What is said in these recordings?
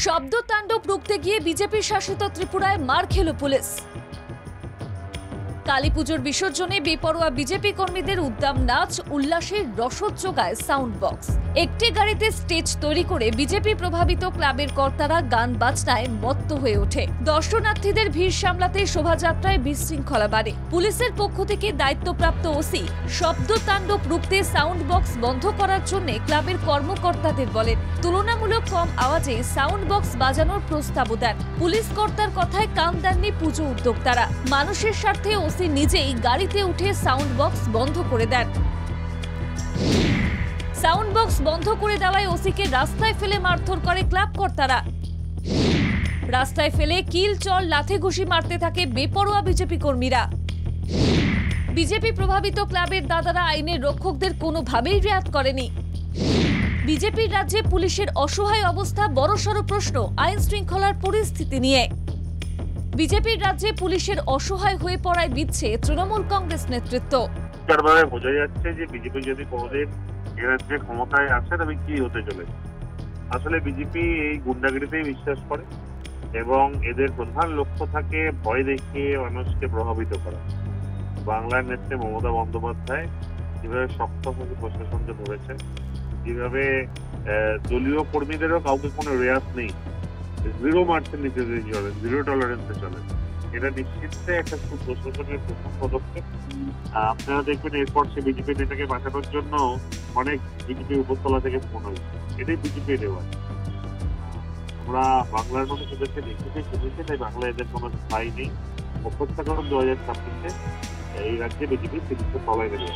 শব্দ তাণ্ডব রুখতে গিয়ে বিজেপি শাসিত ত্রিপুরায় মার খেল পুলিশ। কালীপুজোর বিসর্জনে বেপরোয়া বিজেপি কর্মীদের উদ্দাম নাচ উল্লাসের রসদ যোগায় সাউন্ড বক্স। একটি গাড়িতে স্টেজ তৈরি করে বিজেপি প্রভাবিত ক্লাবের কর্তারা গান বাজনায় মত্ত হয়ে ওঠে। দর্শনার্থীদের ভিড় সামলাতে শোভাযাত্রায় বিশৃঙ্খলা বাড়ে। পুলিশের পক্ষ থেকে দায়িত্বপ্রাপ্ত ওসি শব্দ তাণ্ডব রুখতে সাউন্ড বক্স বন্ধ করার জন্য ক্লাবের কর্মকর্তাদের বলেন। তুলনামূলক কম আওয়াজে সাউন্ড বক্স বাজানোর প্রস্তাবও দেন। পুলিশ কর্তার কথায় কান দেননি পুজো উদ্যোক্তারা। মানুষের স্বার্থে ওসি নিজেই গাড়িতে উঠে সাউন্ড বক্স বন্ধ করে দেন। সাউন্ড বক্স বন্ধ করে দেওয়ায় ওসিকে রাস্তায় ফেলে মারধর করে ক্লাব কর্তারা। রাস্তায় ফেলে কিল চল লাথি ঘুষি মারতে থাকে বেপরোয়া বিজেপি কর্মীরা। বিজেপি প্রভাবিত ক্লাবের দাদারা আইনের রক্ষকদের কোনোভাবেই রেয়াত করেনি। বিজেপির রাজ্যে পুলিশের অসহায় অবস্থা বড়সড় প্রশ্ন আইন শৃঙ্খলার পরিস্থিতি নিয়ে। বিজেপির রাজ্যে পুলিশের অসহায় হয়ে পড়ায় বিচ্ছে তৃণমূল কংগ্রেস নেতৃত্ব। বোঝা যাচ্ছে যে বিজেপি যদি কোনোদিন এ রাজ্যে ক্ষমতায় আসে তবে কি হতে চলেছে। আসলে বিজেপি এই গুন্ডাগিরিতেই বিশ্বাস করে এবং এদের প্রধান লক্ষ্য থাকে ভয় দেখিয়ে মানুষকে প্রভাবিত করা। বাংলার নেত্রী মমতা বন্দ্যোপাধ্যায় যেভাবে শক্তভাবে প্রশাসনকে ধরেছে, যেভাবে দলীয় কর্মীদেরও কাউকে কোনো রেয়াত নেই, জিরো মার্চের নিতে চলে, জিরো টলারেন্সে চলে, এটা নিশ্চিত একটা সুপ্রশাসনের প্রথম পদক্ষেপ। আপনারা দেখবেন এরপর সে বিজেপি নেতাকে বাঁচানোর জন্য অনেক বিজেপি উপরতলা থেকে ফোন হয়েছে। এটাই বিজেপি দেওয়া। আমরা বাংলার মানুষ এদেরকে দেখেছি শুনেছি, তাই বাংলা এদের কোনো স্থায়ী নেই। অপেক্ষা করুন 2026-এ এই রাজ্যে বিজেপি তিরিশে তলায় নেবে।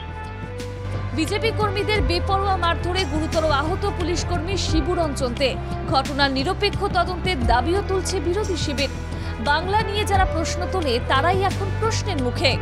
বিজেপি কর্মীদের বেপরোয়া মারধরে গুরুতর আহত পুলিশ কর্মী শিবু রঞ্জন দে। ঘটনার নিরপেক্ষ তদন্তের দাবিও তুলছে বিরোধী শিবির। বাংলা নিয়ে যারা প্রশ্ন তোলে তারাই এখন প্রশ্নের মুখে।